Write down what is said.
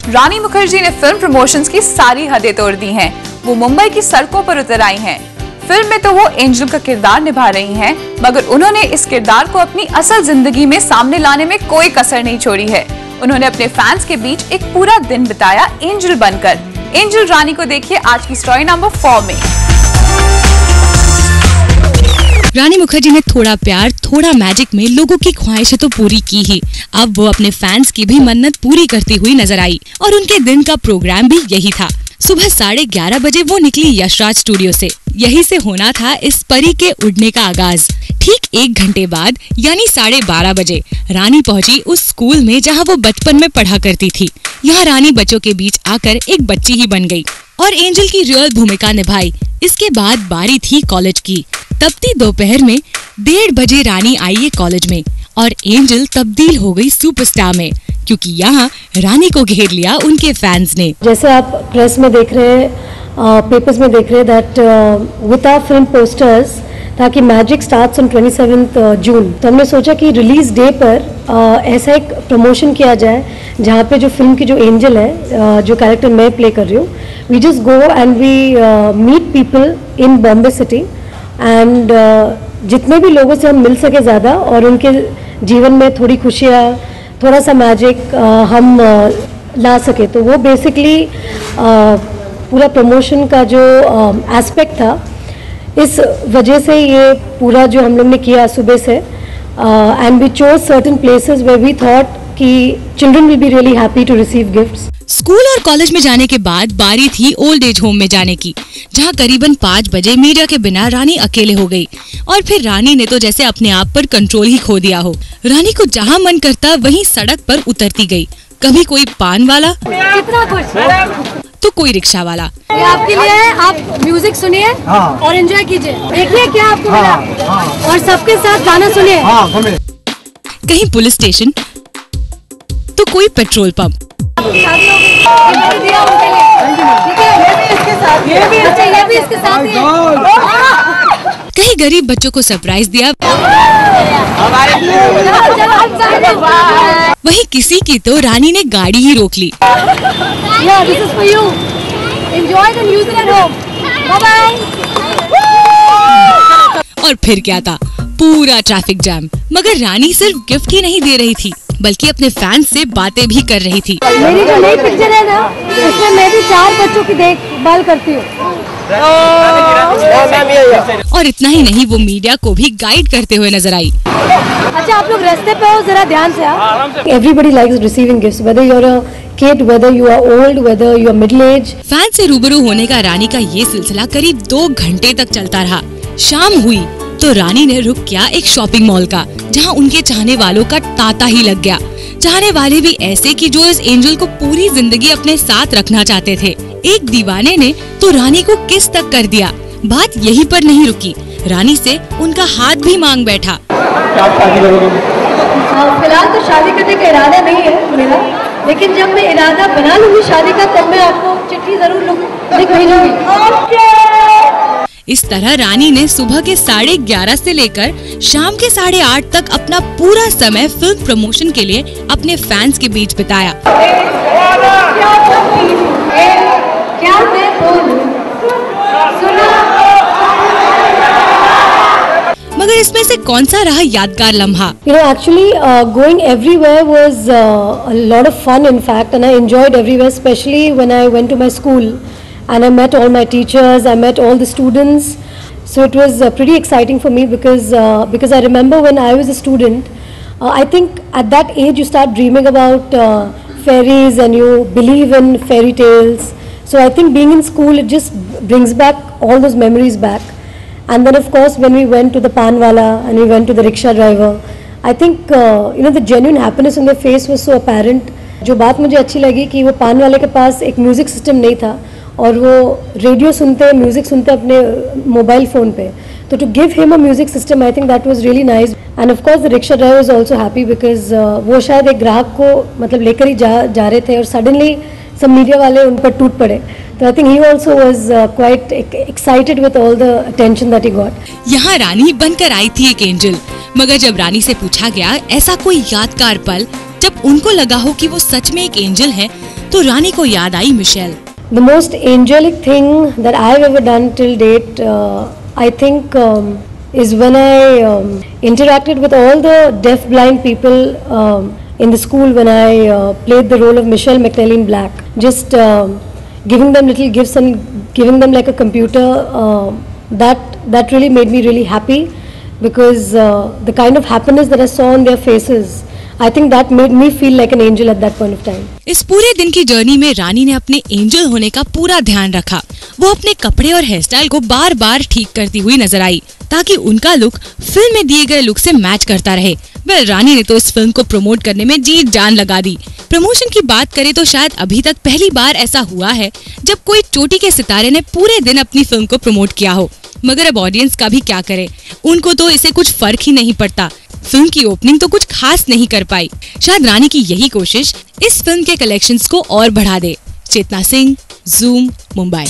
रानी मुखर्जी ने film promotions की सारी हदें तोड़ दी हैं। वो मुंबई की सड़कों पर उतर आई हैं। फिल्म में तो वो एंजल का किरदार निभा रही हैं, मगर उन्होंने इस किरदार को अपनी असल जिंदगी में सामने लाने में कोई कसर नहीं छोड़ी है। उन्होंने अपने फैंस के बीच एक पूरा दिन बिताया एंजल बनकर। एंजल रानी को देखिए आज की स्टोरी नंबर 4 में। रानी मुखर्जी ने थोड़ा प्यार थोड़ा मैजिक में लोगों की ख्वाहिशें तो पूरी की ही, अब वो अपने फैंस की भी मन्नत पूरी करती हुई नजर आई और उनके दिन का प्रोग्राम भी यही था। सुबह 11:30 बजे वो निकली यशराज स्टूडियो से। यही से होना था इस परी के उड़ने का आगाज। ठीक 1 घंटे बाद यानी 12:30 बजे रानी पहुंची उस स्कूल में जहां वो बचपन में पढ़ा करती थी। यहाँ रानी बच्चों के बीच आकर एक बच्ची ही बन गई और एंजल की रियल भूमिका निभाई। इसके बाद बारी थी कॉलेज की। तपती दोपहर में 1:30 बजे रानी आई है कॉलेज में और एंजल तब्दील हो गई सुपरस्टार में, क्योंकि यहाँ रानी को घेर लिया उनके फैंस ने। जैसे आप प्रेस में देख रहे हैं, पेपर्स में देख रहे हैं that with our film posters ताकि मैजिक स्टार्ट्स ऑन 27 जून, तो हमने सोचा कि रिलीज डे पर ऐसा एक प्रमोशन किया जाए जहाँ पे जो फिल्म की जो एंजल है, जो कैरेक्टर मैं प्ले कर रही हूँ, we just go and we meet people in Bombay city and जितने भी लोगों से हम मिल सके ज़्यादा और उनके जीवन में थोड़ी खुशियाँ, थोड़ा सा मैजिक हम ला सके। तो वो बेसिकली पूरा प्रमोशन का जो एस्पेक्ट था, इस वजह से ये पूरा जो हम लोग ने किया सुबह से, and we chose certain places where we thought कि children will be really happy to receive gifts. School और कॉलेज में जाने के बाद बारी थी ओल्ड एज होम में जाने की, जहां करीबन 5 बजे मीडिया के बिना रानी अकेले हो गई और फिर रानी ने तो जैसे अपने आप पर कंट्रोल ही खो दिया हो। रानी को जहां मन करता वहीं सड़क पर उतरती गई। कभी कोई पान वाला, कितना खुश, तो कोई रिक्शा वाला। ये आपके लिए है, आप म्यूजिक सुनिए और एंजॉय कीजिए, देखिए क्या आपको मिला और सबके साथ गाना सुनिए। कहीं पुलिस स्टेशन तो कोई पेट्रोल पंप, कहीं गरीब बच्चों को सरप्राइज दिया, वहीं किसी की तो रानी ने गाड़ी ही रोक ली। और फिर क्या था, पूरा ट्रैफिक जाम। मगर रानी सिर्फ गिफ्ट ही नहीं दे रही थी, बल्कि अपने फैंस से बातें भी कर रही थी। मेरी जो नई पिक्चर है ना, उसमें मैं भी 4 बच्चों की देखभाल करती हूँ। और इतना ही नहीं, वो मीडिया को भी गाइड करते हुए नजर आई। अच्छा, आप लोग रास्ते पे हो, जरा ध्यान से। Everybody likes receiving gifts, whether you're a kid, whether you are old, whether you are middle age. Fan से रूबरू होने का रानी का ये सिलसिला करीब 2 घंटे तक चलता रहा। शाम हुई तो रानी ने रुख किया एक शॉपिंग मॉल का, जहां उनके चाहने वालों का तांता ही लग गया। चाहने वाले भी ऐसे कि जो इस एंजल को पूरी जिंदगी अपने साथ रखना चाहते थे। एक दीवाने ने तो रानी को किस तक कर दिया। बात यहीं पर नहीं रुकी, रानी से उनका हाथ भी मांग बैठा। फिलहाल तो शादी करने का इरादा नहीं है मेरा, लेकिन जब मैं इरादा बना लूंगी शादी का, तब मैं आपको चिट्ठी जरूर लिख भेजूंगी। इस तरह रानी ने सुबह के 11:30 से लेकर शाम के 8:30 तक अपना पूरा समय फिल्म प्रमोशन के लिए अपने फैंस के बीच बिताया। क्या मैं बोलूं? मगर इसमें से कौन सा रहा यादगार लम्हा? You know, actually, going everywhere was a lot of fun, in fact, and I enjoyed everywhere, especially when I went to my school and I met all my teachers, I met all the students. So it was pretty exciting for me because I remember when I was a student, I think at that age you start dreaming about fairies and you believe in fairy tales. So I think being in school, it just brings back all those memories back. And then of course when we went to the pan wala and we went to the rickshaw driver, I think the genuine happiness on their face was so apparent. जो बात मुझे अच्छी लगी कि वो पान वाले के पास एक म्यूजिक सिस्टम नहीं था और वो रेडियो सुनते, म्यूजिक सुनते अपने मोबाइल फ़ोन पे, तो to give him a music system, I think that was really nice. And of course the rickshaw driver was also happy because वो शायद एक ग्राहक को मतलब लेकर ही जा रहे थे और सडनली सब मीडिया वाले उन पर टूट पड़े, तो I think he also was quite excited with all the attention that he got. यहाँ रानी बनकर आई थी एक एंजल, मगर जब रानी से पूछा गया ऐसा कोई यादगार पल जब उनको लगा हो कि वो सच में एक एंजल है, तो रानी को याद आई Michel. The most angelic thing that I've ever done till date, I think, is when I interacted with all the deaf-blind people in the school when I played the role of Michelle McNally in Black. Just giving them little gifts and giving them like a computer, that really made me really happy, because the kind of happiness that I saw on their faces, I think that made me feel like an angel at that point of time. इस पूरे दिन की journey में रानी ने अपने angel होने का पूरा ध्यान रखा। वो अपने कपड़े और हेयर स्टाइल को बार बार ठीक करती हुई नजर आई ताकि उनका लुक फिल्म में दिए गए लुक से मैच करता रहे। रानी ने तो इस फिल्म को प्रमोट करने में जी जान लगा दी। प्रमोशन की बात करें तो शायद अभी तक पहली बार ऐसा हुआ है जब कोई चोटी के सितारे ने पूरे दिन अपनी फिल्म को प्रमोट किया हो। मगर अब ऑडियंस का भी क्या करे, उनको तो इसे कुछ फर्क ही नहीं पड़ता। फिल्म की ओपनिंग तो कुछ खास नहीं कर पाई। शायद रानी की यही कोशिश इस फिल्म के कलेक्शंस को और बढ़ा दे। चेतना सिंह, ज़ूम, मुंबई।